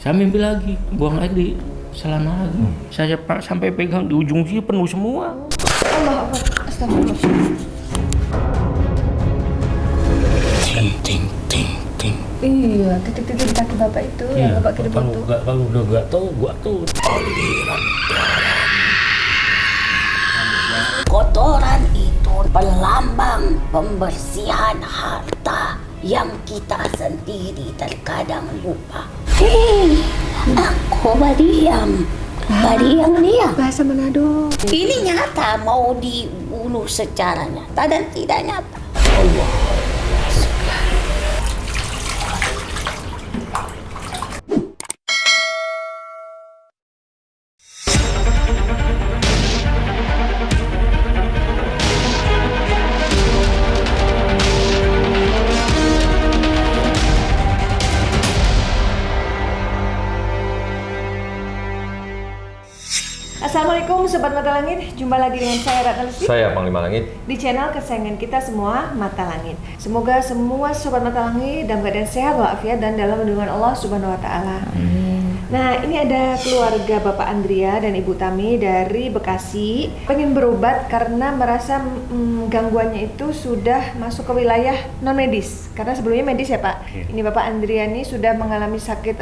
Saya mimpi lagi, buang air di celana lagi. Saya sampai pegang di ujung sini penuh semua. Allah, astagfirullah. Ting ting ting ting. Iya, titik-titik di kaki bapak itu yang bapak kirim foto. Kalau udah gatal, gua tuh aliran darah. Kotoran itu pelambang pembersihan harta yang kita sendiri terkadang lupa. Hei, aku Badiam. Badiam dia. Bahasa Manado. Ini nyata mau dibunuh secara nyata dan tidak nyata. Allah. Assalamualaikum Sobat Mata Langit, jumpa lagi dengan saya Ratna Lesti Saya Panglima Langit di channel kesayangan kita semua, Mata Langit. Semoga semua Sobat Mata Langit dalam keadaan sehat walafiat dan dalam lindungan Allah Subhanahu Wa Taala. Nah, ini ada keluarga Bapak Andrea dan Ibu Tami dari Bekasi pengen berobat karena merasa gangguannya itu sudah masuk ke wilayah non medis. Karena sebelumnya medis ya Pak. Ini Bapak Andrea ini sudah mengalami sakit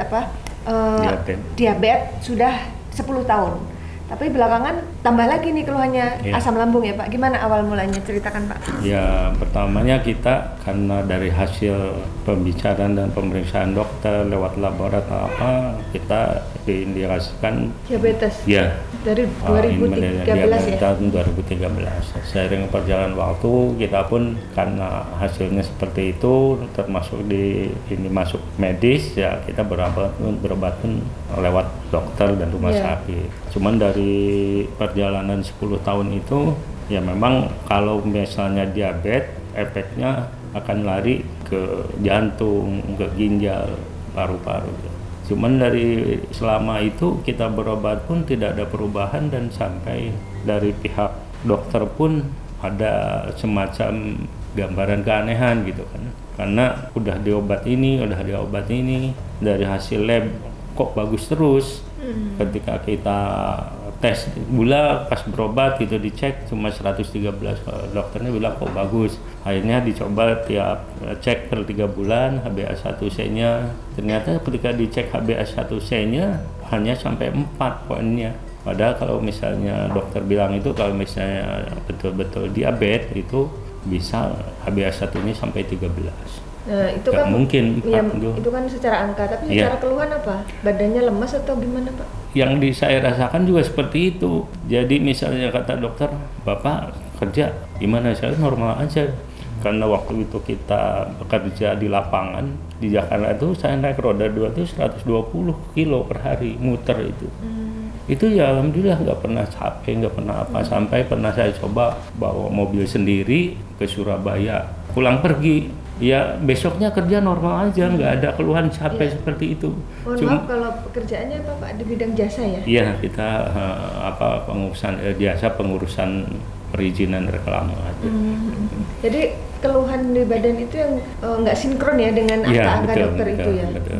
diabetes sudah 10 tahun. Tapi belakangan tambah lagi nih keluhannya asam lambung ya Pak. Gimana awal mulanya? Ceritakan Pak. Ya, pertamanya kita karena dari hasil pembicaraan dan pemeriksaan dokter lewat laboratorium apa, kita diindikasikan Diabetes? Ya. Dari 2013 ya? Tahun 2013. Seiring perjalanan waktu, kita pun karena hasilnya seperti itu, termasuk masuk medis, ya kita berobat pun lewat dokter dan rumah sakit. Cuman dari perjalanan 10 tahun itu, ya memang kalau misalnya diabetes, efeknya akan lari ke jantung, ke ginjal, paru-paru. Cuman dari selama itu kita berobat pun tidak ada perubahan dan sampai dari pihak dokter pun ada semacam gambaran keanehan gitu kan. Karena udah diobat ini, dari hasil lab kok bagus terus. Ketika kita tes gula pas berobat gitu dicek cuma 113, dokternya bilang kok bagus. Akhirnya dicoba tiap cek per 3 bulan HbA1c-nya, ternyata ketika dicek HbA1c-nya hanya sampai 4 poinnya. Padahal kalau misalnya dokter bilang itu kalau misalnya betul-betul diabetes itu bisa HbA1-nya sampai 13. Nah, itu Gak kan mungkin ya, itu kan secara angka, tapi secara keluhan apa? Badannya lemas atau gimana Pak? Yang saya rasakan juga seperti itu. Jadi misalnya kata dokter, Bapak kerja gimana? Saya normal aja. Karena waktu itu kita bekerja di lapangan di Jakarta itu saya naik roda 2 itu 120 kilo per hari muter itu. Itu ya alhamdulillah nggak pernah capek, nggak pernah apa. Sampai pernah saya coba bawa mobil sendiri ke Surabaya, pulang pergi. Ya besoknya kerja normal aja, nggak ada keluhan capek seperti itu. Maaf kalau pekerjaannya apa Pak? Di bidang jasa ya? Iya, kita pengurusan perizinan reklame. Jadi keluhan di badan itu yang nggak sinkron ya dengan angka-angka dokter itu ya? Betul.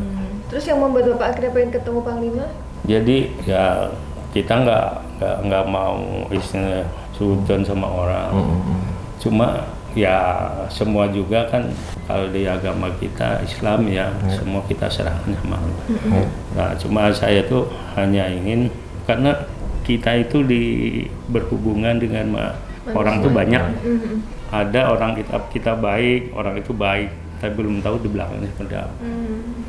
Terus yang membuat Bapak akhirnya pengen ketemu Panglima? Jadi ya kita nggak mau istilah sudon sama orang. Cuma ya semua juga kan kalau di agama kita Islam ya semua kita serahkan sama Allah. Nah cuma saya tuh hanya ingin karena kita itu berhubungan dengan orang tuh banyak. Ada orang kita baik, orang itu baik, tapi belum tahu di belakangnya seperti apa.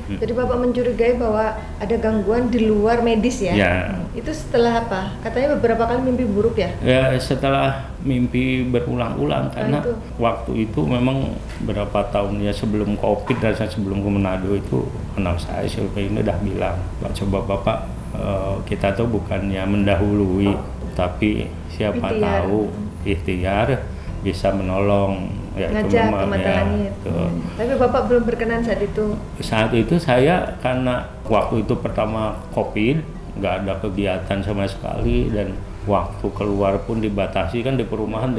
Jadi Bapak mencurigai bahwa ada gangguan di luar medis ya? Ya. Itu setelah apa? Katanya beberapa kali mimpi buruk ya? Ya setelah mimpi berulang-ulang karena waktu itu memang berapa tahun ya sebelum COVID dan sebelum ke Manado itu anak saya ini udah bilang, coba Bapak kita tuh bukannya mendahului tapi siapa tahu ikhtiar bisa menolong ya, ngajak ke Mata Langit. Tapi Bapak belum berkenan saat itu? Saat itu saya karena waktu itu pertama COVID nggak ada kegiatan sama sekali dan waktu keluar pun dibatasi kan, di perumahan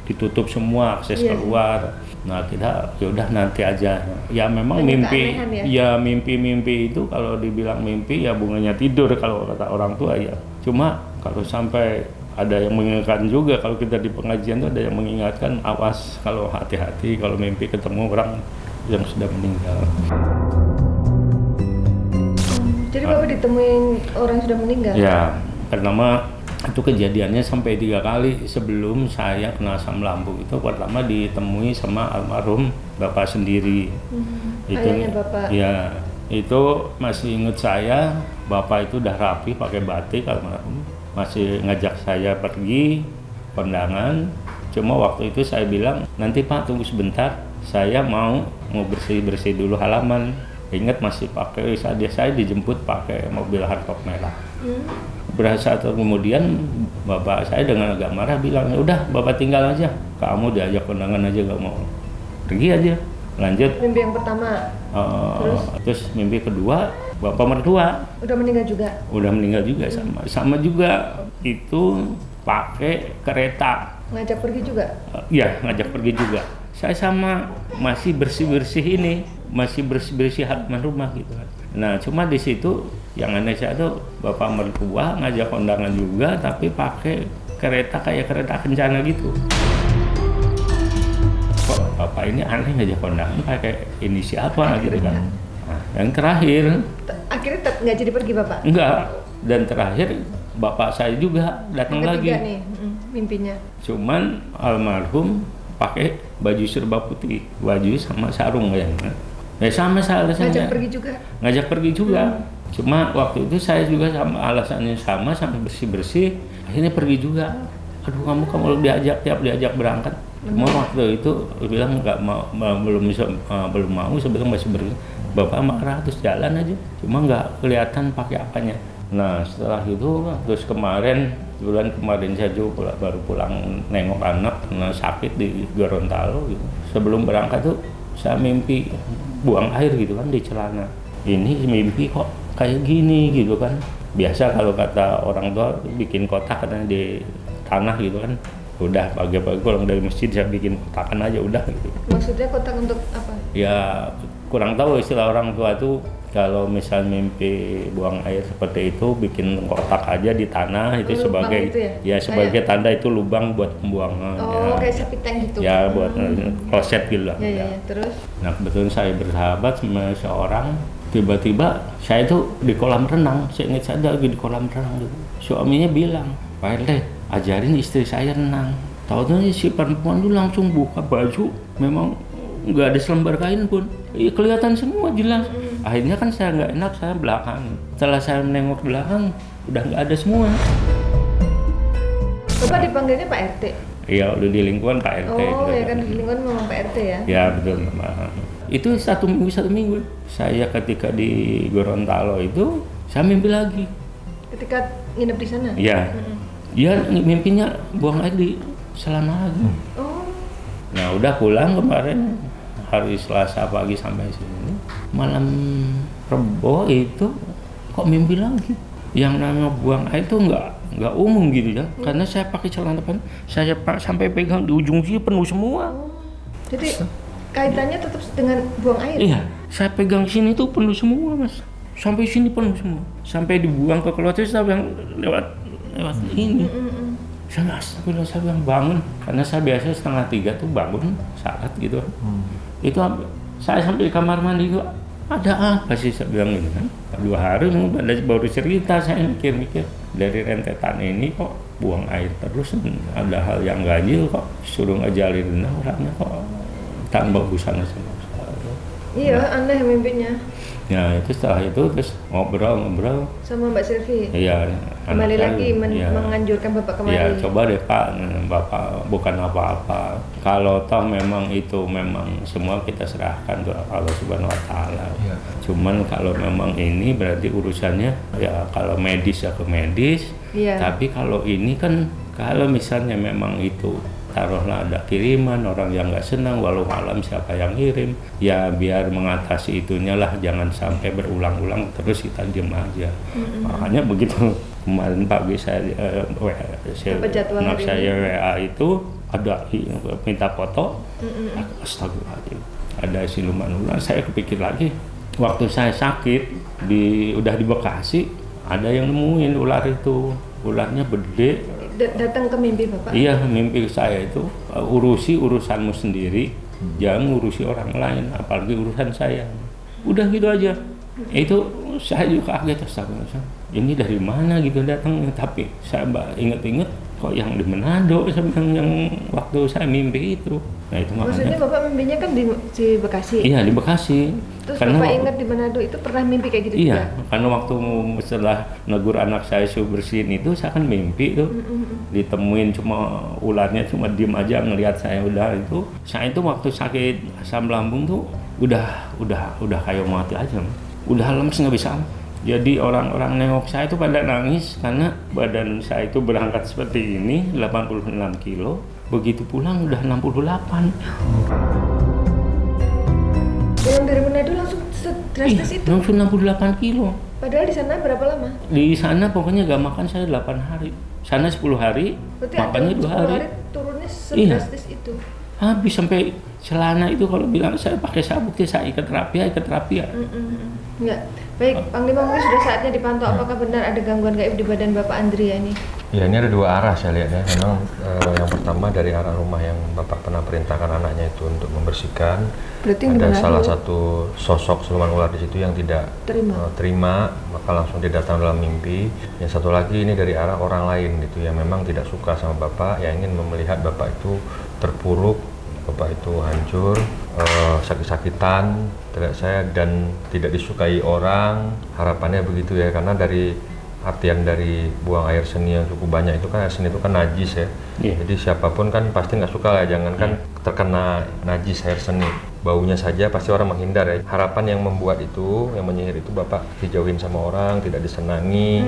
ditutup semua akses keluar. Nah kita ya udah nanti aja. Ya memang mimpi, ya mimpi itu kalau dibilang mimpi ya bunganya tidur kalau kata orang tua ya. Cuma kalau sampai ada yang mengingatkan juga, kalau kita di pengajian tuh ada yang mengingatkan, awas kalau hati-hati kalau mimpi ketemu orang yang sudah meninggal. Jadi Bapak ditemuin orang yang sudah meninggal? Ya, pertama itu kejadiannya sampai 3 kali sebelum saya kena asam lambung. Itu pertama ditemui sama almarhum bapak sendiri. Itu ayahnya Bapak? Ya, itu masih ingat saya, bapak itu udah rapi pakai batik almarhum. Masih ngajak saya pergi kondangan. Cuma waktu itu saya bilang, nanti Pak tunggu sebentar, saya mau bersih-bersih dulu halaman. Ingat masih pakai, saya dijemput pakai mobil hardtop merah. Beberapa saat kemudian bapak saya dengan agak marah bilang, udah Bapak tinggal aja, kamu diajak kondangan aja gak mau, pergi aja. Lanjut. Mimpi yang pertama. Terus mimpi kedua, bapak mertua. Udah meninggal juga? Udah meninggal juga, sama juga itu pakai kereta. Ngajak pergi juga? Iya, ngajak pergi juga. Saya sama masih bersih-bersih ini, masih bersih-bersih halaman rumah gitu kan. Nah, cuma di situ yang aneh saya tuh bapak mertua ngajak kondangan juga, tapi pakai kereta kayak kereta kencana gitu. Kok bapak ini aneh ngajak kondangan pakai ini siapa gitu kan. Nah, yang terakhir akhirnya nggak jadi pergi Bapak? Enggak, dan terakhir bapak saya juga datang lagi. Nih, mimpinya. Cuman almarhum pakai baju serba putih, baju sama sarung kayaknya. Ya sama alasannya. Ngajak pergi juga? Ngajak pergi juga. Cuma waktu itu saya juga sama alasannya sama bersih-bersih, akhirnya pergi juga. Aduh kamu tiap diajak berangkat. Cuma waktu itu bilang nggak mau, belum mau, sebelum masih bapak marah terus jalan aja. Cuma nggak kelihatan pakai apanya. Nah setelah itu terus bulan kemarin saya juga baru pulang nengok anak karena sakit di Gorontalo gitu. Sebelum berangkat tuh saya mimpi buang air gitu kan di celana. Ini mimpi kok kayak gini gitu kan. Biasa kalau kata orang tua bikin kotak katanya di tanah gitu kan. Udah pagi-pagi pulang dari masjid saya bikin kotakan aja udah gitu. Maksudnya kotak untuk apa? Ya kurang tahu istilah orang tua tuh, kalau misal mimpi buang air seperti itu bikin kotak aja di tanah itu lubang sebagai itu ya sebagai tanda itu lubang buat pembuangan. Oh ya. Kayak sapi tank gitu. Ya buat kloset gitu lah. Ya. Terus? Nah kebetulan saya bersahabat sama seorang, tiba-tiba saya tuh di kolam renang, saya ingat saya lagi di kolam renang gitu. Suaminya bilang, Pak RT ajarin istri saya renang. Tahu-tahu si perempuan tuh langsung buka baju, memang nggak ada selembar kain pun, kelihatan semua jelas. Akhirnya kan saya nggak enak, saya belakang. Setelah saya menengok belakang, udah nggak ada semua. Bapak dipanggilnya Pak RT? Iya, udah di lingkungan Pak RT. Oh ya kan di lingkungan memang Pak RT ya? Ya betul. Itu satu minggu. Saya ketika di Gorontalo itu, saya mimpi lagi. Ketika nginep di sana? Iya. Dia mimpinya buang air di celana lagi. Oh. Nah udah pulang kemarin hari Selasa pagi sampai sini, malam Rebo itu kok mimpi lagi. Yang namanya buang air itu nggak umum gitu ya, karena saya pakai celana depan, saya sampai pegang di ujung sini penuh semua. Jadi kaitannya tetap dengan buang air? Iya, saya pegang sini tuh penuh semua mas, sampai sini penuh semua, sampai dibuang ke keluarga saya yang lewat ini. Astagfirullah, saya bilang bangun, karena saya biasa 2:30 tuh bangun saat gitu. Itu saya sampai di kamar mandi juga, ada apa sih saya bilang gitu kan. 2 hari baru cerita, saya mikir-mikir dari rentetan ini kok buang air terus, ada hal yang ganjil kok, suruh ngajalin orangnya kok tanpa busana sama. Iya, aneh mimpinya. Ya itu setelah itu terus ngobrol sama Mbak Silvi. Iya. Kembali lagi menganjurkan Bapak kemari. Iya, coba deh Pak, Bapak bukan apa-apa. Kalau toh memang itu memang semua kita serahkan ke Allah Subhanahu Wa Taala. Ya. Cuman kalau memang ini berarti urusannya ya kalau medis ya ke medis. Ya. Tapi kalau ini kan kalau misalnya memang itu taruhlah ada kiriman orang yang nggak senang, walau alam siapa yang kirim, ya biar mengatasi itunya lah, jangan sampai berulang-ulang terus kita diam aja. Makanya begitu kemarin pagi saya WA itu ada minta foto, astagfirullahaladzim, ada siluman ular. Saya kepikir lagi waktu saya sakit udah di Bekasi, ada yang nemuin ular itu, ularnya gede. Datang ke mimpi Bapak? Iya, mimpi saya itu urusi urusanmu sendiri, jangan ngurusi orang lain, apalagi urusan saya. Udah gitu aja. Itu saya juga kaget, astagfirullah. Ini dari mana gitu datang? Tapi saya inget-inget kok yang di Manado yang waktu saya mimpi itu. Nah itu maksudnya Bapak mimpinya kan di Bekasi? Iya, di Bekasi. Terus karena Bapak ingat di Manado itu pernah mimpi kayak gitu iya, juga? Iya, karena waktu setelah negur anak saya suruh bersihin itu, saya kan mimpi tuh. Ditemuin cuma ularnya cuma diem aja ngelihat saya, udah itu. Saya itu waktu sakit asam lambung tuh udah kayak mati aja. Udah lemes nggak bisa. Jadi orang-orang nengok saya itu pada nangis karena badan saya itu berangkat seperti ini 86 kilo, begitu pulang udah 68. Pulang dari Manado langsung drastis itu? Langsung 68 kilo. Padahal di sana berapa lama? Di sana pokoknya gak makan saya 8 hari. Sana 10 hari, berarti makannya 2 hari. Turunnya sedrastis itu? Habis sampai celana itu kalau bilang saya pakai sabuk, saya ikat rapi ya. Enggak. Baik, Panglima mungkin sudah saatnya dipantau apakah benar ada gangguan gaib di badan Bapak Andria ini? Ya, ini ada 2 arah saya lihat ya. Memang yang pertama dari arah rumah yang Bapak pernah perintahkan anaknya itu untuk membersihkan. Berarti ada salah satu sosok siluman ular di situ yang tidak terima, maka langsung dia datang dalam mimpi. Yang satu lagi ini dari arah orang lain gitu yang memang tidak suka sama Bapak, yang ingin melihat Bapak itu terpuruk, Bapak itu hancur, sakit-sakitan, tidak saya dan tidak disukai orang. Harapannya begitu ya, karena dari artian dari buang air seni yang cukup banyak itu kan, air seni itu kan najis ya. Jadi siapapun kan pasti nggak suka lah, jangankan terkena najis air seni, baunya saja pasti orang menghindar ya. Harapan yang membuat itu, yang menyihir itu Bapak dijauhin sama orang, tidak disenangi,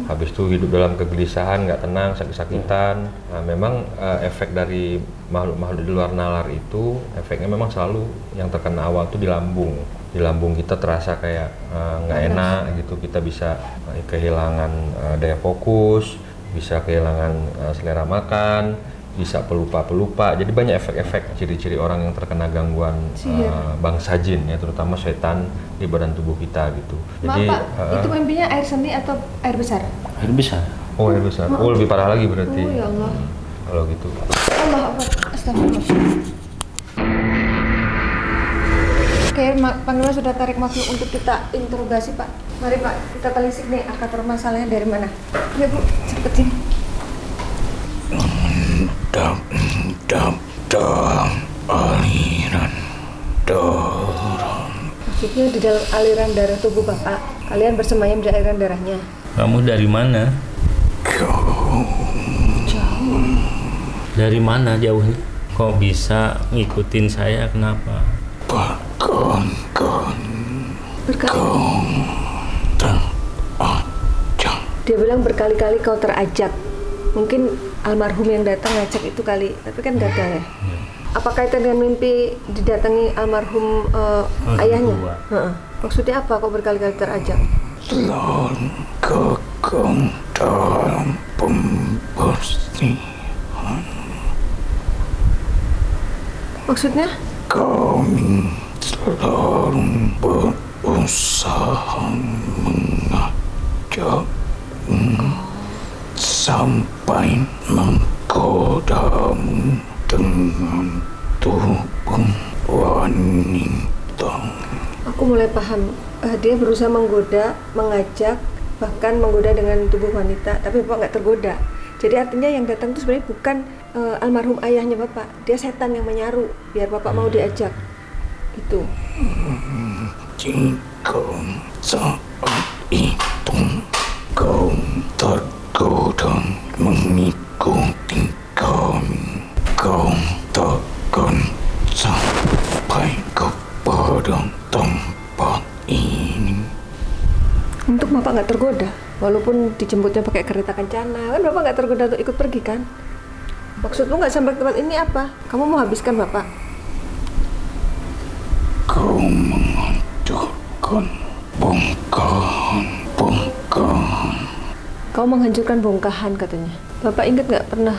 habis itu hidup dalam kegelisahan, nggak tenang, sakit-sakitan. Nah, memang efek dari makhluk-makhluk di luar nalar itu, efeknya memang selalu yang terkena awal itu di lambung. Di lambung kita terasa kayak nggak enak gitu, kita bisa kehilangan daya fokus, bisa kehilangan selera makan, bisa pelupa. Jadi banyak efek-efek ciri-ciri orang yang terkena gangguan bangsa jin ya, terutama setan di badan tubuh kita gitu. Jadi Pak, itu mimpinya air seni atau air besar? Air besar. Oh, air besar. Oh, lebih parah lagi berarti. Oh ya Allah. Kalau gitu. Allah Akbar. Astagfirullah. Oke, Panglima sudah tarik makhluk untuk kita interogasi, Pak. Mari Pak, kita telisik nih akar permasalahannya dari mana. Ya Bu, cepetin. Aliran darah. Maksudnya di dalam aliran darah tubuh Bapak, kalian bersemayam di aliran darahnya. Kamu dari mana? Jauh. Dari mana jauhnya? Kok bisa ngikutin saya, kenapa? Dia bilang berkali-kali kau terajak. Mungkin almarhum yang datang ngajak itu kali, tapi kan gagal ya. Apa kaitan dengan mimpi didatangi almarhum ayahnya? Maksudnya apa kok berkali-kali terajak? Selalu kekang dalam pembersihan. Maksudnya? Kami selalu berusaha mengajak sampai menggodamu dengan tubuh wanita. Aku mulai paham. Dia berusaha menggoda, mengajak, bahkan menggoda dengan tubuh wanita, tapi Bapak nggak tergoda. Jadi artinya yang datang itu sebenarnya bukan almarhum ayahnya Bapak. Dia setan yang menyaru biar Bapak mau diajak. Itu. Jika saat itu kau tergoda mengikuti kami, kau takkan sampai kepada tempat ini. Untuk Bapak nggak tergoda, walaupun dijemputnya pakai kereta kencana, kan Bapak nggak tergoda untuk ikut pergi kan? Maksudmu nggak sampai ke tempat ini apa? Kamu mau habiskan Bapak? Kau menghancurkan bongkahan. Kau menghancurkan bongkahan katanya. Bapak ingat nggak pernah?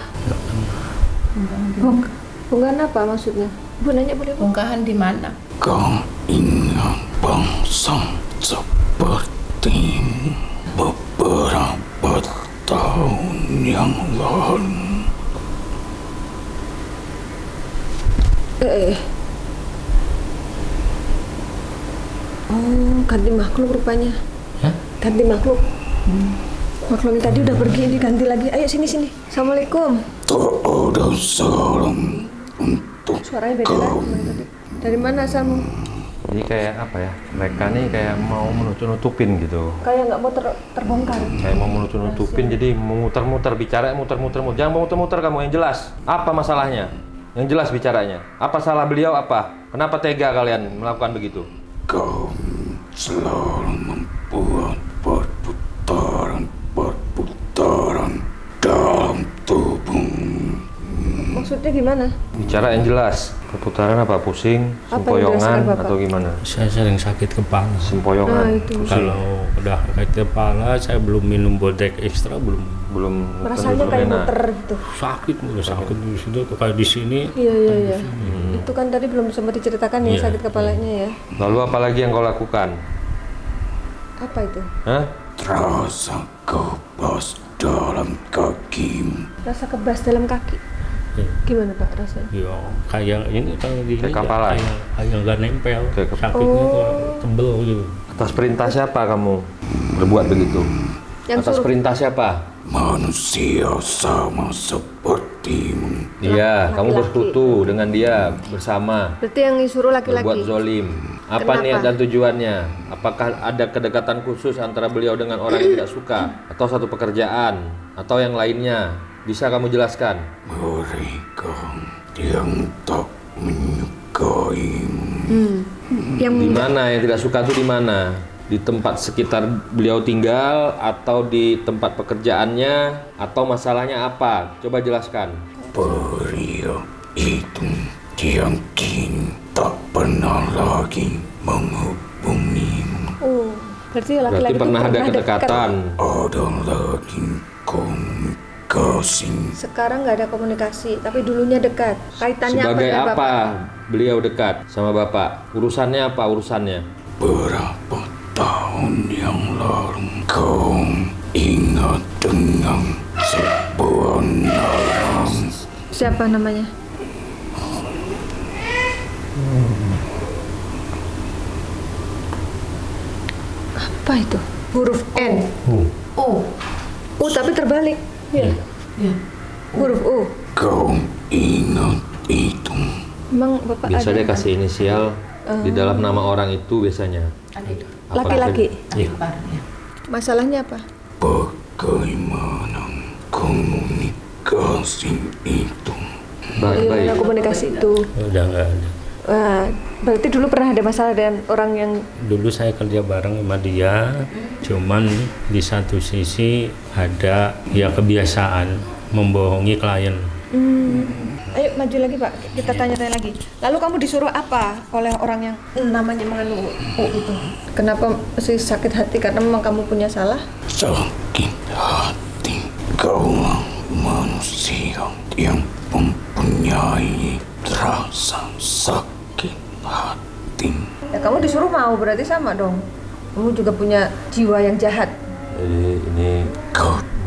Bongkahan apa maksudnya? Bu nanya boleh Bu? Bongkahan di mana? Kau ingat bangsa sepertimu beberapa tahun yang lalu. Oh, ganti makhluk rupanya. Hah? Ganti makhluk. Makhluk yang tadi udah pergi, diganti lagi. Ayo sini. Assalamualaikum. Tak ada salam untuk Suaranya beda lagi sama yang tadi. Dari mana asalmu? Jadi kayak apa ya? Mereka nih kayak mau menutup-nutupin gitu. Kayak nggak mau terbongkar. Kayak mau menutup-nutupin, jadi memutar-mutar, bicara muter-muter. Jangan memutar-muter kamu, yang jelas. Apa masalahnya? Yang jelas bicaranya. Apa salah beliau apa? Kenapa tega kalian melakukan begitu? kau selalu membuat perputaran dalam tubuhmu. Maksudnya gimana? Bicara yang jelas. Perputaran apa? Pusing? Apa yang dirasakan Sempoyongan? Bapak? Atau gimana? Saya sering sakit kepala. Sempoyongan? Nah, itu. Kalau udah sakit kepala, saya belum minum Bodek Extra, belum. Rasanya kayak enak. muter gitu. Sakit di situ, kayak di sini. Iya. Itu kan tadi belum sempat diceritakan ya, Iya. sakit kepalanya ya. Lalu apa lagi yang kau lakukan? Apa itu? Hah? Terasa kebas dalam kakimu. Rasa kebas dalam kaki. Iya. Gimana Pak rasanya? Ya, kayak ini kalau di Kayak ini kapalan. kayak nggak nempel. Kayak Sakitnya kok tebel gitu. Atas perintah siapa kamu berbuat begitu? Yang Atas suruh perintah siapa? Manusia sama sepertimu. Iya, kamu Laki-laki. bersekutu dengan dia bersama. berarti yang disuruh Berbuat laki-laki. zolim. Apa Kenapa? niat dan tujuannya? Apakah ada kedekatan khusus antara beliau dengan orang yang tidak suka? Atau satu pekerjaan? Atau yang lainnya? Bisa kamu jelaskan? Mereka yang tak menyukaimu. Yang Di mana yang tidak suka itu di mana? Di tempat sekitar beliau tinggal atau di tempat pekerjaannya atau masalahnya apa? Coba jelaskan. Pria itu yang kini tak pernah lagi menghubungimu. Oh, berarti laki-laki Berarti itu pernah ada dekat. kedekatan. Ada lagi komunikasi. Sekarang nggak ada komunikasi, tapi dulunya dekat. Kaitannya Sebagai apa dengan apa Bapak? beliau dekat sama Bapak? Urusannya apa urusannya? Berapa tahun yang lalu kau ingat dengan sebuah nama. Siapa namanya? Apa itu? Huruf N. Oh, U tapi terbalik. iya. Huruf U. Kau ingat itu. Emang Bapak Biasa ada dia kasih inisial di dalam nama orang itu biasanya. Ada itu. Apa laki-laki? Adik iparnya. Masalahnya apa? Bagaimana komunikasi itu? Baik, baik. Gimana komunikasi itu? Udah nggak ada. Wah, berarti dulu pernah ada masalah dengan orang yang Dulu saya kerja bareng sama dia, cuman di satu sisi ada ya kebiasaan membohongi klien. Ayo maju lagi Pak, kita tanya-tanya lagi. Lalu kamu disuruh apa oleh orang yang namanya mengandung U itu? Kenapa masih sakit hati? Karena memang kamu punya salah? Sakit hati. Kaulah manusia yang mempunyai rasa sakit hati. Ya kamu disuruh mau, berarti sama dong. Kamu juga punya jiwa yang jahat. Jadi ini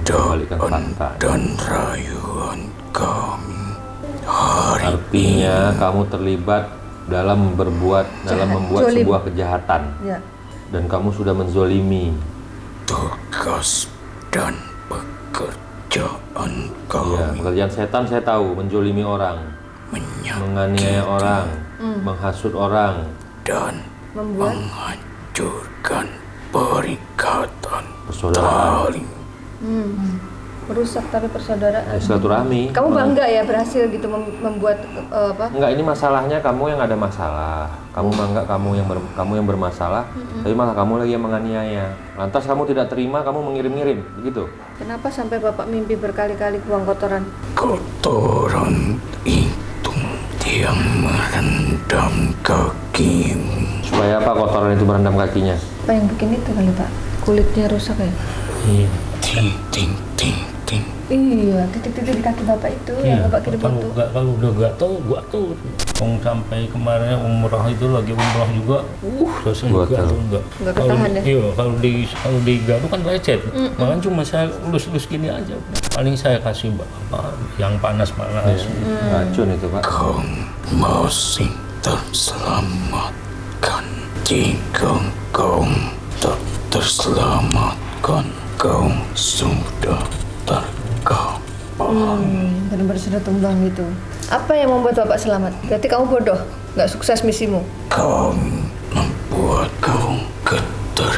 Balikan Godaan fakta. dan rayuan kami hari artinya kamu terlibat dalam membuat Zolim. sebuah kejahatan Ya. dan kamu sudah menzolimi. tugas dan pekerjaan Ya, kami pekerjaan setan saya tahu, menzolimi orang, menganiaya orang, menghasut orang. dan Membuat menghancurkan perikatan Persaudaraan. tali merusak tapi persaudaraan. Silaturahmi. Kamu bangga ya berhasil gitu membuat apa? Enggak, ini masalahnya kamu yang ada masalah. Kamu bangga kamu yang bermasalah, tapi malah kamu lagi yang menganiaya. Lantas kamu tidak terima, kamu mengirim-ngirim, begitu. Kenapa sampai Bapak mimpi berkali-kali buang kotoran? Kotoran itu yang merendam kakimu. Supaya apa kotoran itu merendam kakinya? Apa yang bikin itu kali Pak? Kulitnya rusak ya? Iya. Ting ting ting ting. Iya, titik-titik di kaki Bapak itu yang Bapak kirim itu. Kalau udah gatel, gua tuh sampai kemarin umroh itu lagi umroh juga, langsung gatel enggak. Nggak ketahan ya? Iya, kalau di gatel kan lecet. Makanya cuma saya lus-lus gini aja. Paling saya kasih yang panas-panas. Racun itu, Pak. Kau masih terselamatkan. Jika kau tak terselamatkan, kau sudah terkapar. Benar-benar sudah tumbang gitu. Apa yang membuat Bapak selamat? Berarti kamu bodoh, nggak sukses misimu. Kami membuat kau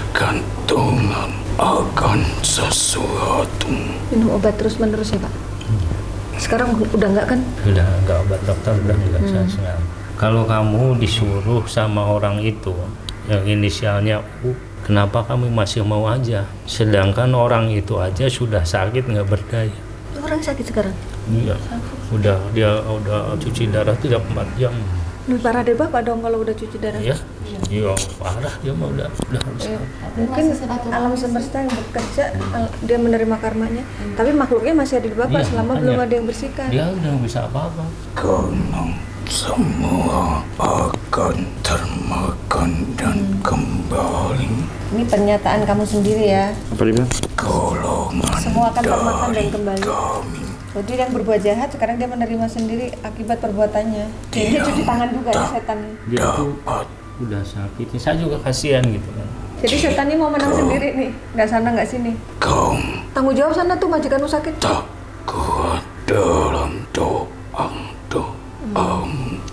ketergantungan akan sesuatu. Minum obat terus-menerus ya Pak? Sekarang udah nggak kan? Udah enggak, obat dokter udah enggak sekarang. Kalau kamu disuruh sama orang itu yang inisialnya U, kenapa kamu masih mau aja? Sedangkan orang itu aja sudah sakit nggak berdaya. Orang sakit sekarang? Iya, dia udah cuci darah 3-4 jam. Lebih parah dari Bapak dong kalau udah cuci darah. Iya, iya parah dia mah udah harus. Mungkin alam semesta yang bekerja, dia menerima karmanya. Tapi makhluknya masih ada di Bapak Iya, selama makanya. belum ada yang bersihkan. Dia udah nggak bisa apa-apa. Karena semua akan termakan dan kembali. Ini pernyataan kamu sendiri ya. Apa dia bilang? Golongan Semua akan termakan dan kembali. kami. Jadi yang berbuat jahat sekarang dia menerima sendiri akibat perbuatannya. Jadi dia cuci tangan juga ya setan. Dia tuh udah sakit. Saya juga kasihan gitu kan. Jadi setan ini mau menang sendiri nih, nggak sana nggak sini. Kau Tanggung jawab sana tuh majikanmu sakit. tak kuat dalam doa.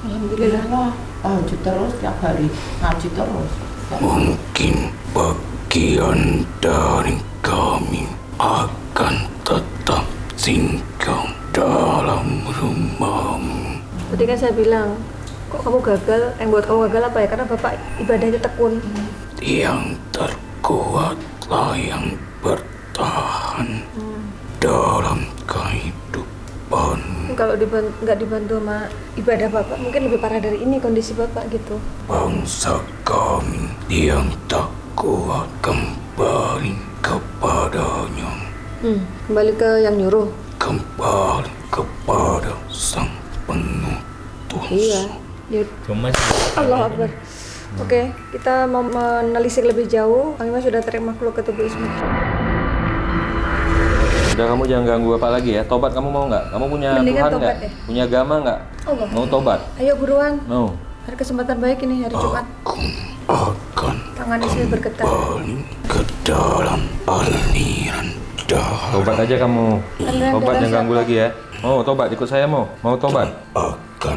Alhamdulillah. Tahajud terus tiap hari, ngaji terus. Mungkin bagian dari kami akan tetap singgah dalam rumahmu. Tadi kan saya bilang, kok kamu gagal? Yang buat kamu gagal apa ya? Karena Bapak ibadahnya tekun. Yang terkuatlah yang bertahan dalam kehidupan. Kalau nggak dibantu sama ibadah Bapak, mungkin lebih parah dari ini kondisi Bapak gitu. Bangsa kami yang tak kuat kembali kepadanya, Kembali ke yang nyuruh. kembali kepada Sang Penuntun. Iya. Ya, Cuma Allah Akbar. Oke, kita mau menelisik lebih jauh. Kang Ima sudah tarik makhluk ke tubuh Ismi. Udah, kamu jangan ganggu Bapak lagi ya. Tobat kamu mau nggak? Kamu punya Mendingan Tuhan tobat nggak? deh. Punya agama nggak? Allah. Mau tobat? Ayo buruan. Mau. Hari kesempatan baik ini, hari Jumat. Aku akan Tangan Ismi bergetar. kembali ke dalam aliran darah. Tobat aja kamu. Aliran Tobat, darah jangan ganggu siapa? lagi ya. Mau tobat, ikut saya mau. Mau tobat. Aku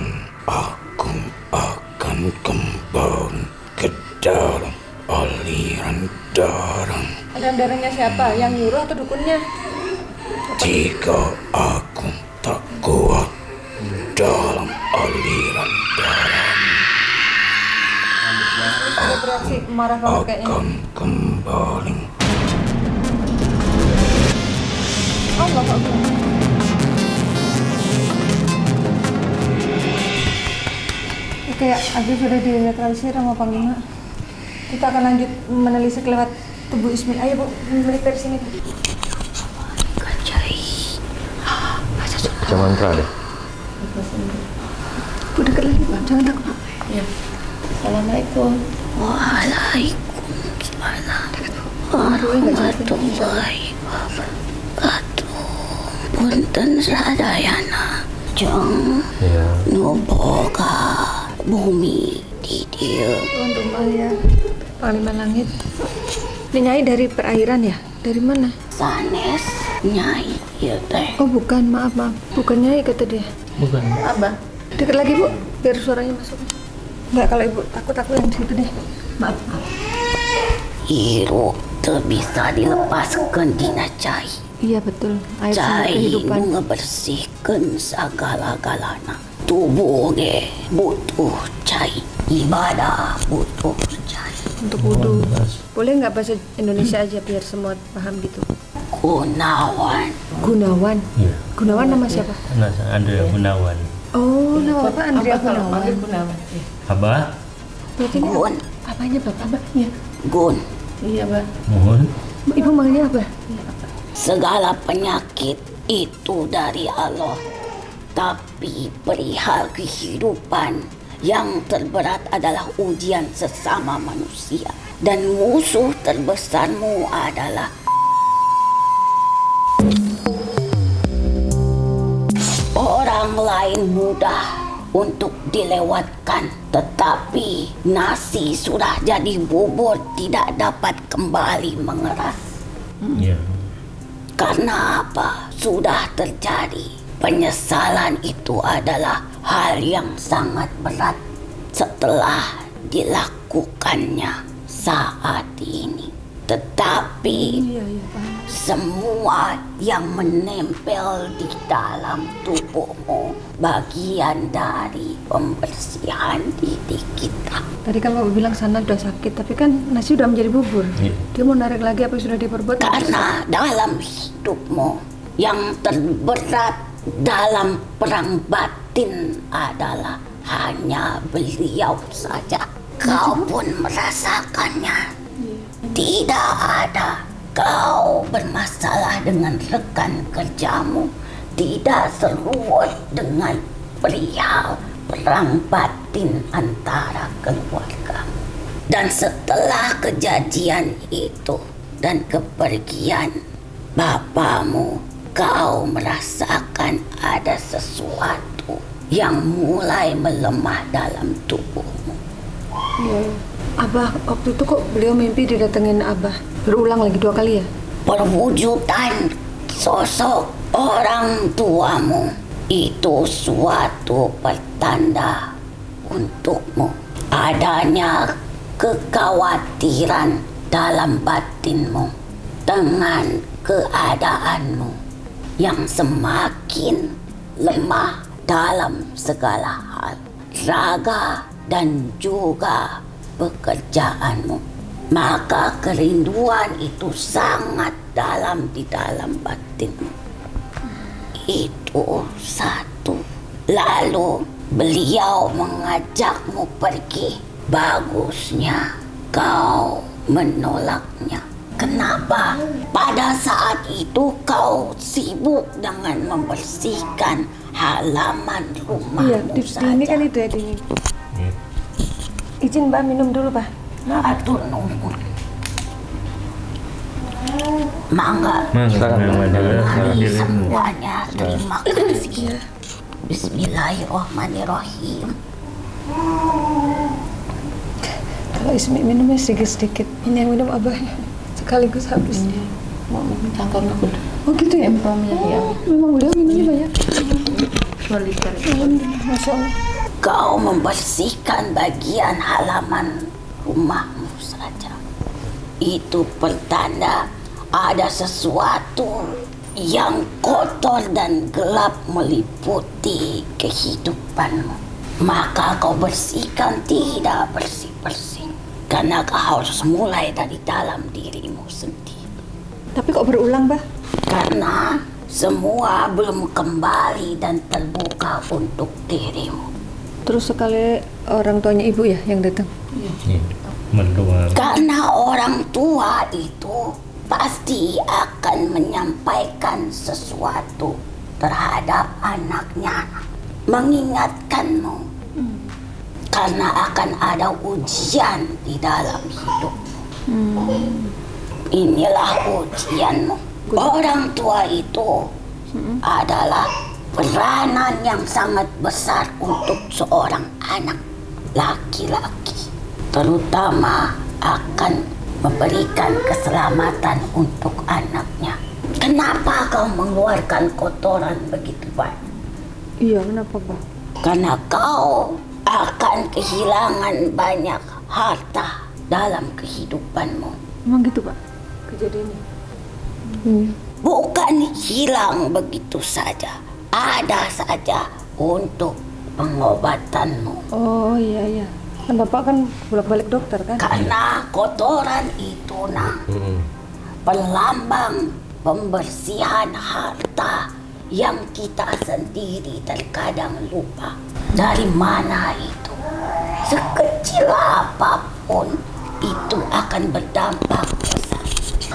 akan kembali ke dalam aliran darah. Aliran darahnya siapa? Yang nyuruh atau dukunnya? Jika aku tak kuat dalam aliran darah, Sudah bereaksi marah banget kayaknya. akan kembali. Allah Akbar. Oke, Abi sudah dinetralisir sama Panglima. Kita akan lanjut menelisik lewat tubuh Ismi. Ayo Bu, menelik dari sini. Baca mantra deh. Bu, dekat lagi Bu, jangan takut Bu. Ya. Assalamualaikum. Waalaikumsalam warahmatullahi wabarakatuh. Punten sadayana jeng Iya. nuboga bumi di dieu. Untuk ya, Panglima Langit. Ini Nyai dari perairan ya? Dari mana? Sanes nyai ieu teh. Oh bukan, maaf. Bukan Nyai kata dia. bukan. Abah. Dekat lagi Bu, biar suaranya masuk. Enggak, kalau Ibu takut aku yang di situ deh. Maaf. Iru teu bisa dilepaskeun dina cai. Iya betul, air sumber Cai kehidupan. nu ngebersihkeun sagala-galana. Tubuh ge butuh cai. Ibadah butuh cai. Untuk wudhu. Boleh nggak bahasa Indonesia aja biar semua paham gitu? Gunawan. Gunawan. Iya. Gunawan nama siapa? Nah, Andrea Gunawan. Oh, nama Bapak Andrea Abah kalau Gunawan. panggil Gunawan. Abah, Berarti ini Gun. apanya Bapak? Abahnya. Gun. Iya, Bah. mohon. Ibu manggilnya apa? Segala penyakit itu dari Allah. Tapi perihal kehidupan yang terberat adalah ujian sesama manusia. Dan musuh terbesarmu adalah orang lain mudah untuk dilewatkan. Tetapi nasi sudah jadi bubur tidak dapat kembali mengeras. Iya. Karena apa? Sudah terjadi. Penyesalan itu adalah hal yang sangat berat setelah dilakukannya saat ini. Tetapi semua yang menempel di dalam tubuhmu bagian dari pembersihan diri kita. Tadi kan Bapak bilang sana udah sakit, tapi kan nasi udah menjadi bubur. Iya. Dia mau narik lagi apa yang sudah diperbuat? Karena dalam hidupmu yang terberat dalam perang batin adalah hanya beliau saja. Kau pun merasakannya. Tidak ada. Kau bermasalah dengan rekan kerjamu. Tidak seruat dengan perihal perang batin antara keluargamu. Dan setelah kejadian itu dan kepergian bapamu, kau merasakan ada sesuatu yang mulai melemah dalam tubuhmu. Iya. Abah, waktu itu kok beliau mimpi didatengin Abah? Berulang lagi 2 kali ya? Perwujudan sosok orang tuamu itu suatu pertanda untukmu. Adanya kekhawatiran dalam batinmu dengan keadaanmu yang semakin lemah dalam segala hal, raga dan juga pekerjaanmu. Maka kerinduan itu sangat dalam di dalam batinmu. Itu satu. Lalu beliau mengajakmu pergi. Bagusnya kau menolaknya. Kenapa? Pada saat itu kau sibuk dengan membersihkan halaman rumahmu Iya, saja. ini kan itu ya dingin. Iya. Izin Mbak minum dulu, Pak. Atur nuhun. Mangga. Mari semuanya, terima kasih. Bismillahirrahmanirrahim. Kalau Ismi minumnya sedikit-sedikit. Ini yang minum Abahnya. Sekaligus habis. Mau minum cangkang aku. Oh gitu ya? Empomnya ya. Memang beliau minumnya banyak. 2 liter. Alhamdulillah, Masya Allah. Kau membersihkan bagian halaman rumahmu saja. Itu pertanda ada sesuatu yang kotor dan gelap meliputi kehidupanmu. Maka kau bersihkan tidak bersih-bersih. Karena kau harus mulai dari dalam dirimu sendiri. Tapi kok berulang, Bah? Karena semua belum kembali dan terbuka untuk dirimu. Terus sekali orang tuanya ibu ya yang datang? Iya. Mendoa. Karena orang tua itu pasti akan menyampaikan sesuatu terhadap anaknya, mengingatkanmu. Karena akan ada ujian di dalam hidup. Inilah ujianmu. Orang tua itu adalah peranan yang sangat besar untuk seorang anak laki-laki. Terutama akan memberikan keselamatan untuk anaknya. Kenapa kau mengeluarkan kotoran begitu banyak? Iya, kenapa, Pak? Karena kau akan kehilangan banyak harta dalam kehidupanmu. Emang gitu, Pak? Kejadiannya? Iya. Bukan bukan hilang begitu saja. Ada saja untuk pengobatanmu. Oh iya. Kan Bapak kan bolak-balik dokter kan? Karena kotoran itu pelambang pembersihan harta yang kita sendiri terkadang lupa. Dari mana itu? Sekecil apapun itu akan berdampak besar.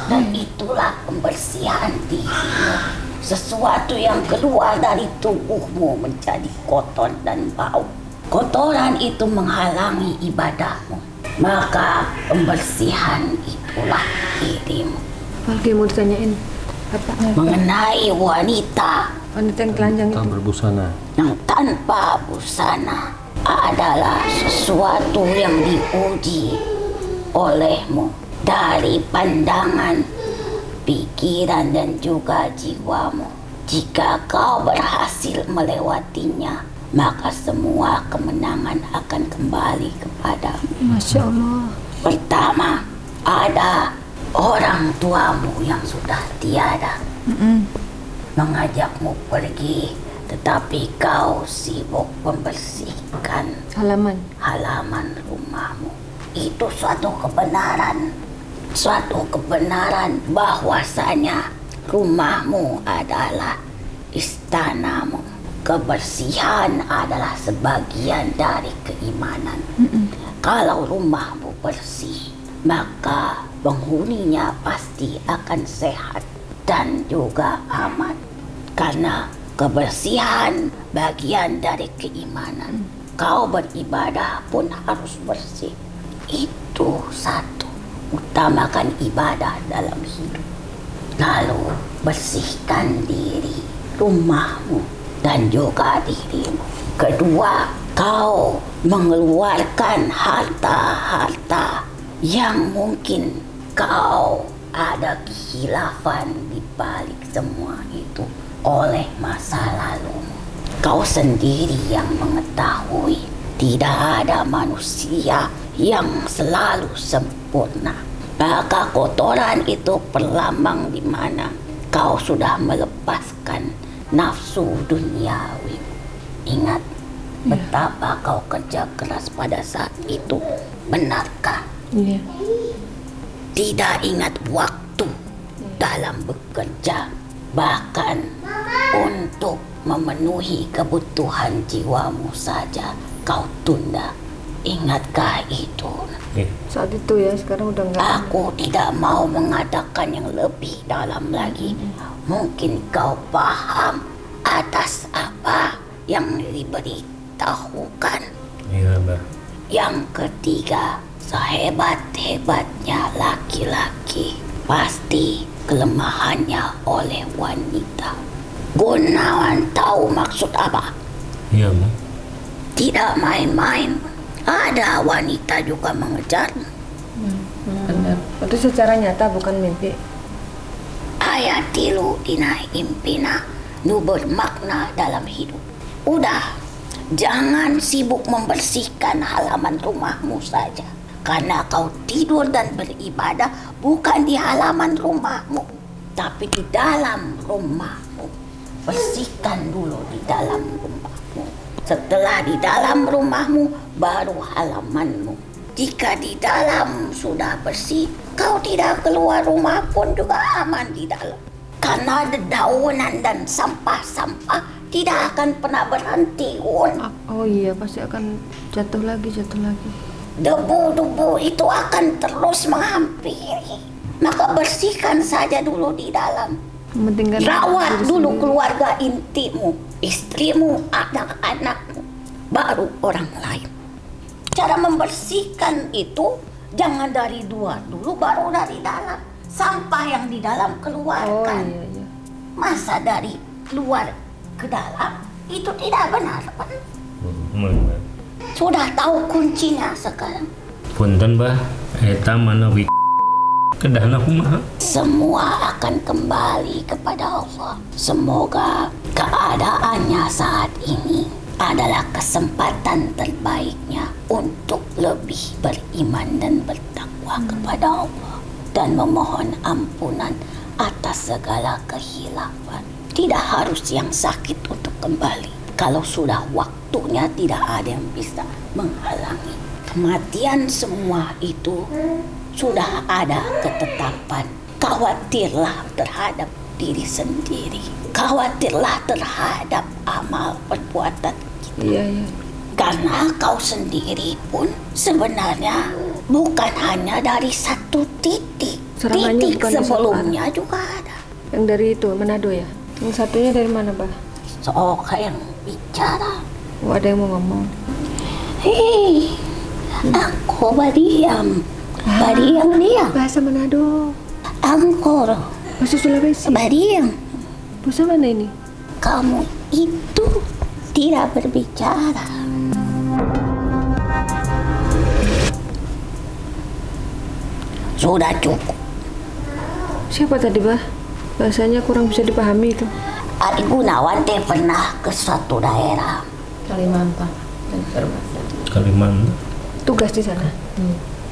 Dan itulah pembersihan dirimu. Sesuatu yang keluar dari tubuhmu menjadi kotor dan bau. Kotoran itu menghalangi ibadahmu. Maka pembersihan itulah dirimu. Oke, mau ditanyain apa? Mengenai wanita Wanita yang telanjang itu. berbusana. yang tanpa busana adalah sesuatu yang diuji olehmu dari pandangan, pikiran dan juga jiwamu. Jika kau berhasil melewatinya, maka semua kemenangan akan kembali kepadamu. Masya Allah. Pertama, ada orang tuamu yang sudah tiada mengajakmu pergi, tetapi kau sibuk membersihkan halaman rumahmu. Itu suatu kebenaran bahwasanya rumahmu adalah istanamu. Kebersihan adalah sebagian dari keimanan. Kalau rumahmu bersih, maka penghuninya pasti akan sehat dan juga aman. Karena kebersihan bagian dari keimanan. Kau beribadah pun harus bersih. Itu satu. Utamakan ibadah dalam hidup. Lalu bersihkan diri, rumahmu dan juga dirimu. Kedua, kau mengeluarkan harta-harta yang mungkin kau ada khilafan di balik semua itu oleh masa lalumu. Kau sendiri yang mengetahui tidak ada manusia yang selalu sempurna. Maka kotoran itu perlambang di mana kau sudah melepaskan nafsu duniawi. Ingat betapa kau kerja keras pada saat itu. Benarkah? Iya. Tidak ingat waktu dalam bekerja, bahkan untuk memenuhi kebutuhan jiwamu saja kau tunda. Ingatkah itu? Saat itu ya, sekarang udah enggak. Aku tidak mau mengatakan yang lebih dalam lagi. Mungkin kau paham atas apa yang diberitahukan. Iya, Mbak. Yang ketiga, sehebat-hebatnya laki-laki, pasti kelemahannya oleh wanita. Gunawan tahu maksud apa? Iya, Mbak. Tidak main-main. Ada wanita juga mengejarmu. Benar. Itu secara nyata bukan mimpi. Ayat tilu dina impina nu bermakna dalam hidup. Udah, jangan sibuk membersihkan halaman rumahmu saja. Karena kau tidur dan beribadah bukan di halaman rumahmu, tapi di dalam rumahmu. Bersihkan dulu di dalam rumahmu. Setelah di dalam rumahmu, baru halamanmu. Jika di dalam sudah bersih, kau tidak keluar rumah pun juga aman di dalam. Karena dedaunan dan sampah-sampah tidak akan pernah berhenti, Won. Oh iya, pasti akan jatuh lagi. Debu-debu itu akan terus menghampiri. Maka bersihkan saja dulu di dalam. Mementingkan Rawat diri dulu sendiri. keluarga intimu, istrimu, anak-anakmu, baru orang lain. Cara membersihkan itu jangan dari luar dulu, baru dari dalam. Sampah yang di dalam keluarkan. Oh iya. Masa dari luar ke dalam itu tidak benar, Pak. Mbak. Sudah tahu kuncinya sekarang. Punten, Mbah. Eta mana kedahna kumaha? Semua akan kembali kepada Allah. Semoga keadaannya saat ini adalah kesempatan terbaiknya untuk lebih beriman dan bertakwa kepada Allah dan memohon ampunan atas segala kehilapan. Tidak harus yang sakit untuk kembali. Kalau sudah waktunya, tidak ada yang bisa menghalangi. Kematian semua itu sudah ada ketetapan. Khawatirlah terhadap diri sendiri. Khawatirlah terhadap amal perbuatan kita. Iya. Karena kau sendiri pun sebenarnya bukan hanya dari satu titik. Serangannya Titik bukan di satu sebelumnya juga ada. Yang dari itu Manado ya. Yang satunya dari mana, Bah? Sok yang bicara. Oh, ada yang mau ngomong. Hei, aku badiam. Badiam dia. Bahasa Manado. Angkor. Bahasa Sulawesi. Badiam. Bahasa mana ini? Kamu itu tidak berbicara. Sudah cukup. Siapa tadi, Bah? Bahasanya kurang bisa dipahami itu. Adi Gunawan teh pernah ke suatu daerah. Kalimantan. Banjarmasin. Kalimantan Tugas di sana.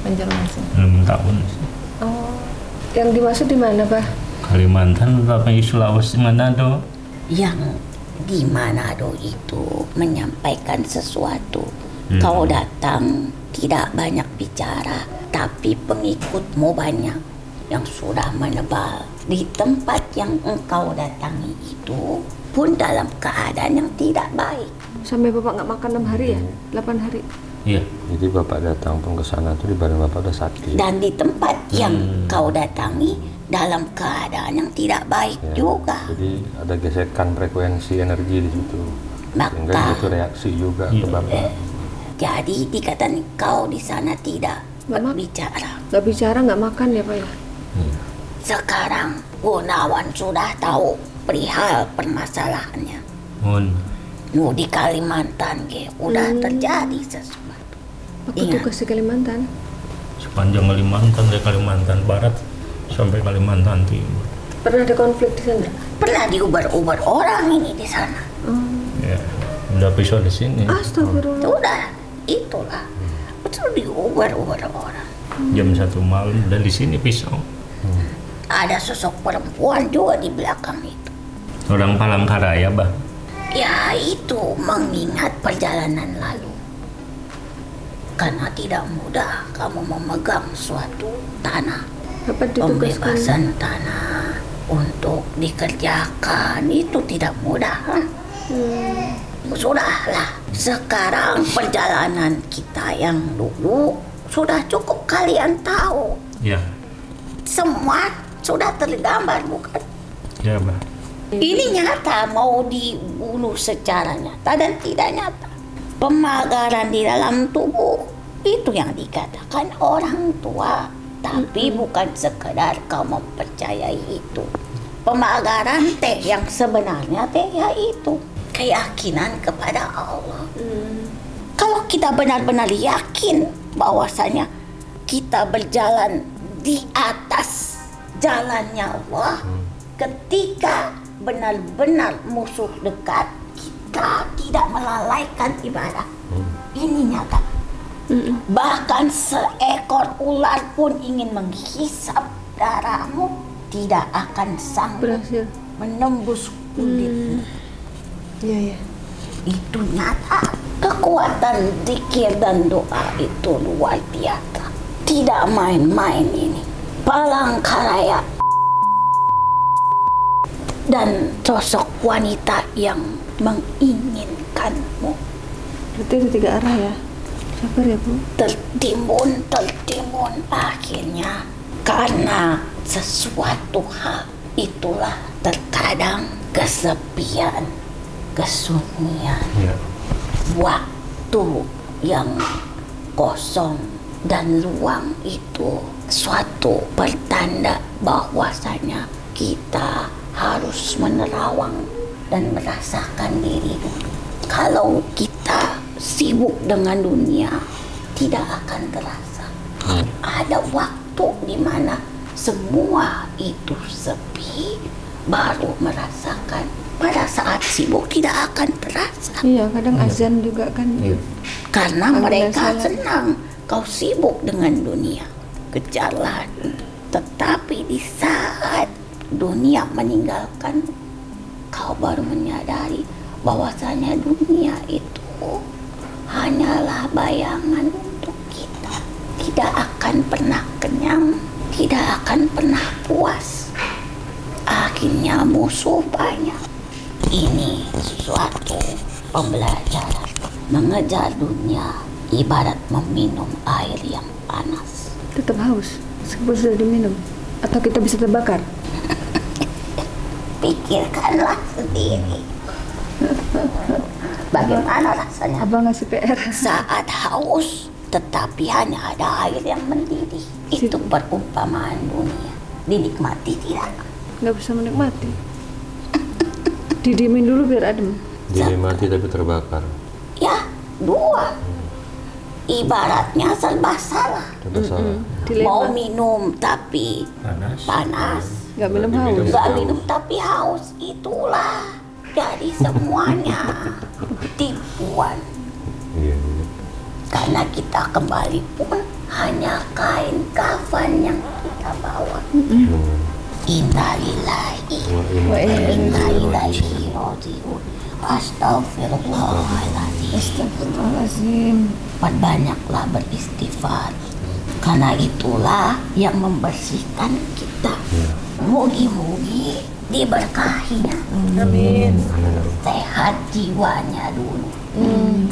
Banjarmasin. 6 tahun. Oh. Yang dimaksud di mana, Bah? Kalimantan tapi Sulawesi Manado. Yang di Manado itu menyampaikan sesuatu. Kau datang tidak banyak bicara, tapi pengikutmu banyak yang sudah menebal. Di tempat yang engkau datangi itu pun dalam keadaan yang tidak baik. Sampai Bapak nggak makan 6 hari ya? 8 hari? Iya. Jadi Bapak datang pun ke sana tuh di badan Bapak udah sakit. Dan di tempat yang kau datangi dalam keadaan yang tidak baik juga. Jadi ada gesekan frekuensi energi di situ. Sehingga Maka itu reaksi juga ke Bapak. jadi dikatakan kau di sana tidak berbicara. Nggak bicara, nggak makan ya, Pak ya? Sekarang Gunawan sudah tahu perihal permasalahannya. Nu di Kalimantan udah terjadi sesuatu. Waktu tugas di Kalimantan. Sepanjang Kalimantan dari Kalimantan Barat sampai Kalimantan Timur. Pernah ada konflik di sana? Pernah diubar-ubar orang ini di sana. Ya, udah pisau di sini. Astagfirullah. Sudah, itulah. Betul diubar-ubar orang. Jam 1 malam dan di sini pisau. Ada sosok perempuan juga di belakang itu. Orang Palangkaraya, Bah. Ya itu mengingat perjalanan lalu. Karena tidak mudah kamu memegang suatu tanah. Apa ditugaskan? Pembebasan tanah untuk dikerjakan itu tidak mudah. Sudahlah, sekarang perjalanan kita yang dulu sudah cukup kalian tahu. Ya. Semua sudah tergambar, bukan? Ya, Bah. Ini nyata mau dibunuh secara nyata dan tidak nyata. Pemagaran di dalam tubuh itu yang dikatakan orang tua, tapi bukan sekedar kau mempercayai itu. Pemagaran teh yang sebenarnya teh yaitu keyakinan kepada Allah. Kalau kita benar-benar yakin bahwasanya kita berjalan di atas jalannya Allah, ketika benar-benar musuh dekat, kita tidak melalaikan ibadah. Ini nyata. Bahkan seekor ular pun ingin menghisap darahmu, tidak akan sanggup Berhasil. menembus kulitmu. Iya. Itu nyata. Kekuatan zikir dan doa itu luar biasa. Tidak main-main ini. Palangkaraya dan sosok wanita yang menginginkanmu Berarti ada 3 arah ya? Sabar ya, Bu. tertimbun akhirnya karena sesuatu hal itulah terkadang kesepian, kesunyian, waktu yang kosong dan luang itu suatu pertanda bahwasanya kita harus menerawang dan merasakan diri dulu. Kalau kita sibuk dengan dunia, tidak akan terasa. Ada waktu di mana semua itu sepi, baru merasakan. Pada saat sibuk tidak akan terasa. Iya, kadang azan juga kan. Karena Kalau mereka salah. senang kau sibuk dengan dunia. Kejarlah dunia. Tetapi di saat dunia meninggalkan, kau baru menyadari bahwasanya dunia itu hanyalah bayangan untuk kita. Tidak akan pernah kenyang, tidak akan pernah puas. Akhirnya musuh banyak. Ini suatu pembelajaran. Mengejar dunia ibarat meminum air yang panas. Tetap haus, meskipun sudah diminum. Atau kita bisa terbakar. Pikirkanlah sendiri. Bagaimana rasanya Abang ngasih PR. saat haus tetapi hanya ada air yang mendidih. Itu perumpamaan dunia. Dinikmati tidak? Nggak bisa menikmati. Didiemin dulu biar adem. Dinikmati tapi terbakar. Ya, dua. Ibaratnya serba salah. Serba salah. Mau minum tapi panas. Nggak minum haus. Nggak minum tapi haus. Itulah. Jadi semuanya tipuan. Iya. Karena kita kembali pun hanya kain kafan yang kita bawa. Innalillahi wa inna ilaihi raji'un. Astagfirullahaladzim. Perbanyaklah beristighfar. Karena itulah yang membersihkan kita. Mugi-mugi diberkahinya. Amin. Sehat jiwanya dulu.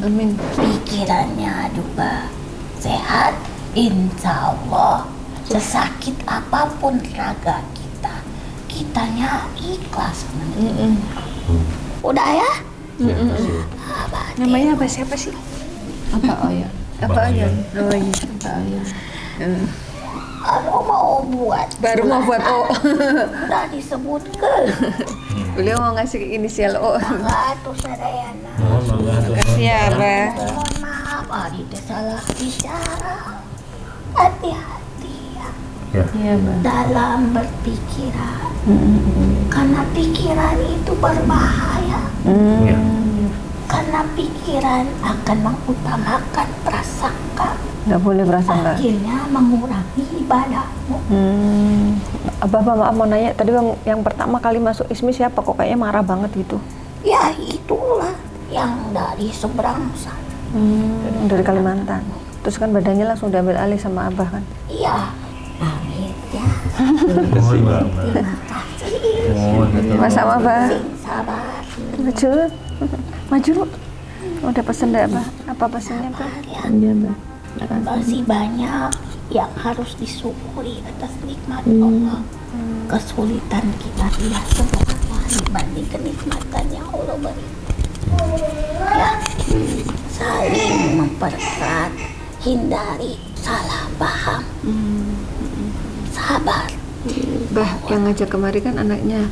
Amin. Pikirannya juga sehat. Insya Allah. Sesakit apapun raga kita, kitanya ikhlas menerima. Udah ya? Namanya apa? Siapa sih? Apa Oya? Apa aja? Oh iya. Aduh mau buat. Baru mau buat O. Udah disebutkan. Beliau mau ngasih inisial O. Atuh sadayana. Makasih ya, Abah. Mohon maaf, Adi teh salah bicara. Hati-hati ya. Iya, Abah. Dalam berpikiran. Karena pikiran itu berbahaya. Karena pikiran akan mengutamakan prasangka. Nggak boleh prasangka. Akhirnya mengurangi ibadahmu. Abah, maaf mau nanya. Tadi yang pertama kali masuk ISMI siapa? Kok kayaknya marah banget gitu. Ya itulah yang dari seberang sana. Dari Kalimantan. Terus kan badannya langsung diambil alih sama Abah kan? Iya. Amin ya. Terima kasih. Mas sama Abah. Sabar. Maju. Maju. Udah pesen deh Abah. Apa pesennya Abah? Iya Abah. Masih banyak yang harus disyukuri atas nikmat Allah. Kesulitan kita tidak seberapa dibanding kenikmatan yang Allah beri. Ya, saling mempererat, hindari salah paham. Sabar. Bah, yang ngajak kemari kan anaknya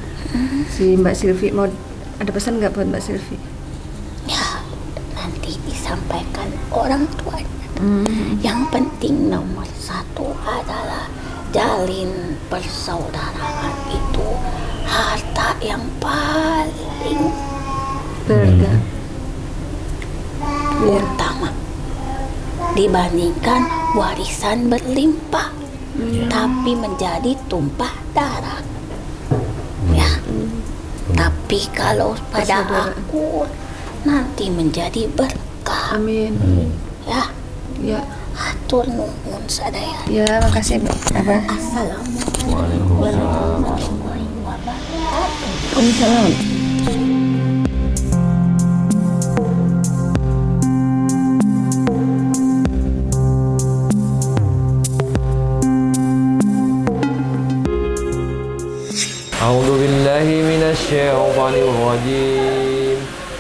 si Mbak Silvi. Mau ada pesan nggak buat Mbak Silvi? Ya, nanti disampaikan orang tuanya. Yang penting nomor satu adalah jalin persaudaraan, itu harta yang paling Berharga. utama dibandingkan warisan berlimpah, tapi menjadi tumpah darah. Ya, tapi kalau pada aku nanti menjadi berkah. Amin. Ya, Ya. hatur nuhun sadaya. Ya, makasih Abah. Assalamualaikum Waalaikumsalam. warahmatullahi wabarakatuh. Waalaikumsalam. A'udzu billahi minasyaitonir rajim.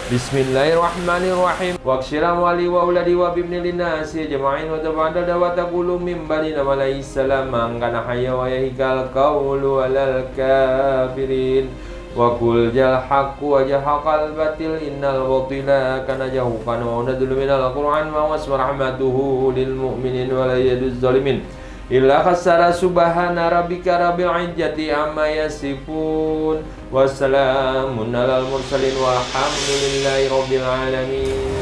Bismillahirrahmanirrahim. Waqshiram wali wa uladi wa bibni linnasi jama'in wa tabadada wa taqulu min bani nama salam kana hayya wa yahikal qawlu alal kafirin wa qul jal haqqu wa jahaqal batil innal batila kana jahuqan wa nadlu minal qur'an wa wasrahmatuhu lil mu'minin wa la yaduz zalimin. Illa khasara subhana rabbika rabbil izzati amma yasifun. Wassalamun alal mursalin walhamdulillahi rabbil alamin.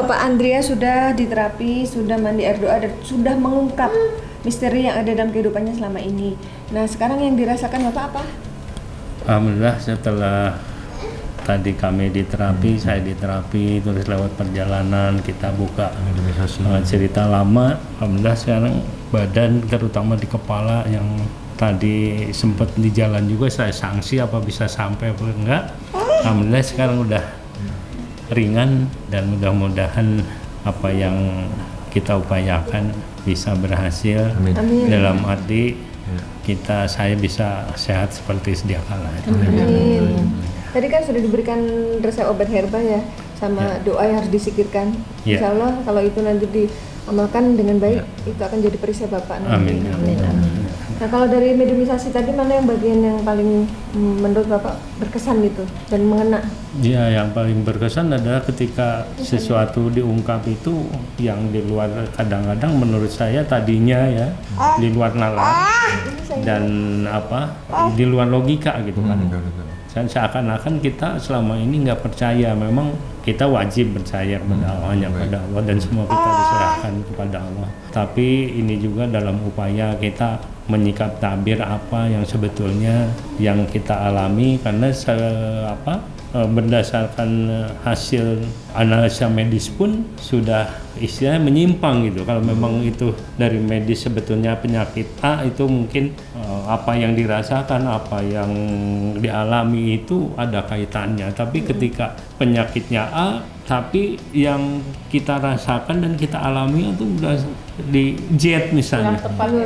Bapak Andrea sudah diterapi, sudah mandi air doa, dan sudah mengungkap misteri yang ada dalam kehidupannya selama ini. Nah, sekarang yang dirasakan Bapak apa? Alhamdulillah setelah tadi kami diterapi, saya diterapi, terus lewat perjalanan kita buka cerita lama. Alhamdulillah sekarang badan, terutama di kepala yang tadi sempat di jalan juga saya sanksi apa bisa sampai apa enggak. Alhamdulillah sekarang udah ringan dan mudah-mudahan apa yang kita upayakan bisa berhasil. Amin. Dalam arti saya bisa sehat seperti sedia kala. Amin. Tadi kan sudah diberikan resep obat herbal ya, sama doa yang harus disikirkan. Insya Allah kalau itu nanti diamalkan dengan baik, itu akan jadi perisai Bapak nanti. Amin. Nah, kalau dari mediumisasi tadi, mana yang bagian yang paling menurut Bapak berkesan gitu dan mengena? Ya, yang paling berkesan adalah ketika sesuatu diungkap itu yang di luar, kadang-kadang menurut saya tadinya ya di luar nalar dan di luar logika gitu kan. Dan seakan-akan kita selama ini nggak percaya, memang kita wajib percaya kepada Allah, hanya kepada Allah, dan semua kita diserahkan kepada Allah. Tapi ini juga dalam upaya kita menyikap tabir apa yang sebetulnya yang kita alami, karena berdasarkan hasil analisa medis pun sudah istilahnya menyimpang gitu. Kalau memang itu dari medis sebetulnya penyakit A, itu mungkin apa yang dirasakan, apa yang dialami itu ada kaitannya. Tapi ketika penyakitnya A, tapi yang kita rasakan dan kita alami itu udah di Z misalnya.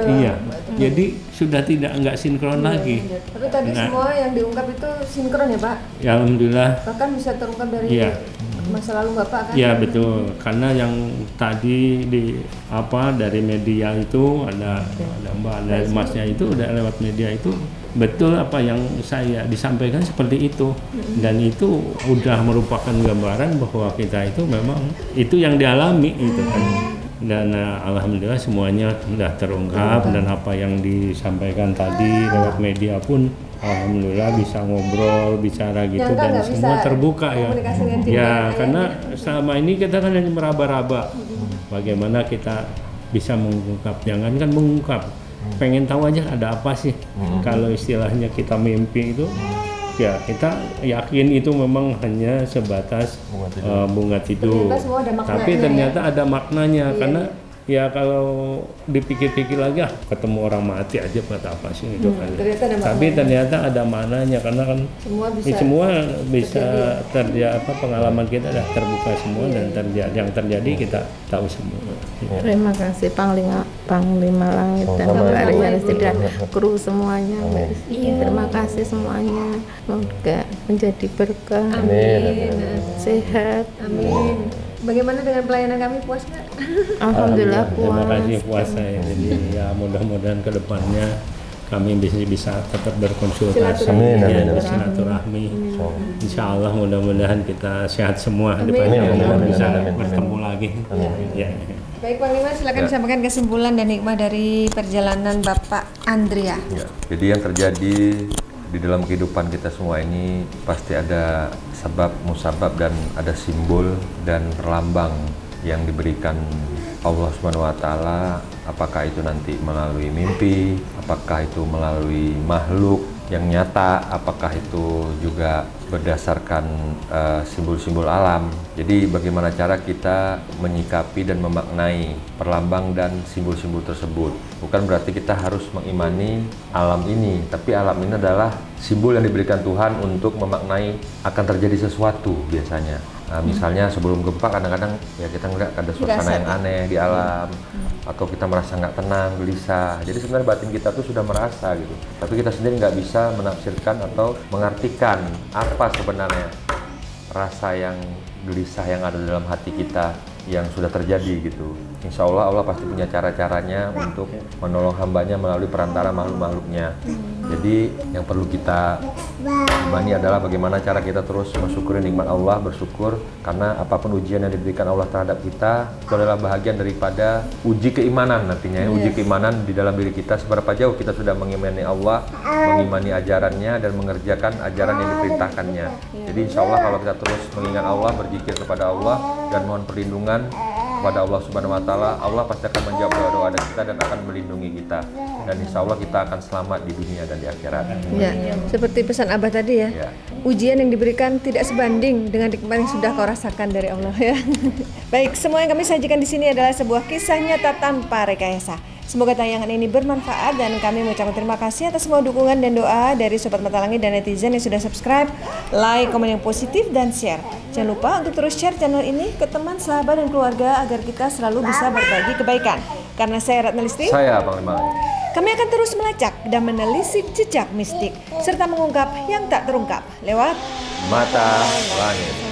Iya. Jadi sudah nggak sinkron lagi. Tapi tadi semua yang diungkap itu sinkron ya Pak? Ya alhamdulillah. Bahkan bisa terungkap dari masa lalu Bapak kan? Iya betul. Karena yang tadi dari media itu ada Mbak, ada Masnya itu udah lewat media itu betul apa yang saya disampaikan seperti itu, dan itu udah merupakan gambaran bahwa kita itu memang itu yang dialami gitu kan. Dan alhamdulillah semuanya sudah terungkap, dan apa yang disampaikan tadi lewat media pun alhamdulillah bisa ngobrol, bicara gitu, dan semua terbuka ya. Ya karena selama ini kita kan hanya meraba-raba bagaimana kita bisa mengungkap, jangankan mengungkap, pengen tahu aja ada apa sih. Kalau istilahnya kita mimpi itu ya kita yakin itu memang hanya sebatas bunga tidur, tapi ternyata ada maknanya. Karena ya kalau dipikir-pikir lagi ketemu orang mati aja buat apa sih itu kan. Tapi ternyata ada maknanya, karena kan semua bisa terjadi, pengalaman kita dah terbuka semua, dan yang terjadi kita tahu semua. Terima kasih Panglima Langit dan Mbak Rianis dan kru semuanya. Terima kasih semuanya, semoga menjadi berkah. Amin. Sehat. Amin. Bagaimana dengan pelayanan kami, puas nggak? Alhamdulillah puas. Terima kasih puasa ya. Jadi ya mudah-mudahan ke depannya kami bisa tetap berkonsultasi, bersilaturahmi. Insya Allah mudah-mudahan kita sehat semua depannya, bisa bertemu lagi. Ya. Baik Panglima, silakan disampaikan kesimpulan dan hikmah dari perjalanan Bapak Andrea. Ya, jadi yang terjadi di dalam kehidupan kita semua ini pasti ada sebab musabab dan ada simbol dan perlambang yang diberikan Allah Subhanahu wa taala, apakah itu nanti melalui mimpi, apakah itu melalui makhluk yang nyata, apakah itu juga berdasarkan simbol-simbol alam. Jadi bagaimana cara kita menyikapi dan memaknai perlambang dan simbol-simbol tersebut. Bukan berarti kita harus mengimani alam ini, tapi alam ini adalah simbol yang diberikan Tuhan untuk memaknai akan terjadi sesuatu biasanya. Misalnya sebelum gempa kadang-kadang ya kita ngeliat ada suasana yang aneh di alam, atau kita merasa nggak tenang, gelisah. Jadi sebenarnya batin kita tuh sudah merasa gitu, tapi kita sendiri nggak bisa menafsirkan atau mengartikan apa sebenarnya rasa yang gelisah yang ada dalam hati kita yang sudah terjadi gitu. Insya Allah pasti punya cara-caranya untuk menolong hambanya melalui perantara makhluk-makhluknya. Jadi yang perlu kita imani adalah bagaimana cara kita terus mensyukuri nikmat Allah, bersyukur karena apapun ujian yang diberikan Allah terhadap kita itu adalah bahagian daripada uji keimanan nantinya. Uji keimanan di dalam diri kita, seberapa jauh kita sudah mengimani Allah, mengimani ajarannya dan mengerjakan ajaran yang diperintahkannya. Jadi insya Allah kalau kita terus mengingat Allah, berzikir kepada Allah dan mohon perlindungan perlindungan kepada Allah Subhanahu wa taala, Allah pasti akan menjawab doa-doa kita dan akan melindungi kita. Dan insya Allah kita akan selamat di dunia dan di akhirat. Ya, seperti pesan Abah tadi ya. Ujian yang diberikan tidak sebanding dengan nikmat yang sudah kau rasakan dari Allah ya. Baik, semua yang kami sajikan di sini adalah sebuah kisah nyata tanpa rekayasa. Semoga tayangan ini bermanfaat dan kami mengucapkan terima kasih atas semua dukungan dan doa dari Sobat Mata Langit dan netizen yang sudah subscribe, like, komen yang positif, dan share. Jangan lupa untuk terus share channel ini ke teman, sahabat, dan keluarga agar kita selalu bisa berbagi kebaikan. Karena saya Ratna Listi, Saya Panglima Langit. kami akan terus melacak dan menelisik jejak mistik serta mengungkap yang tak terungkap lewat Mata Langit.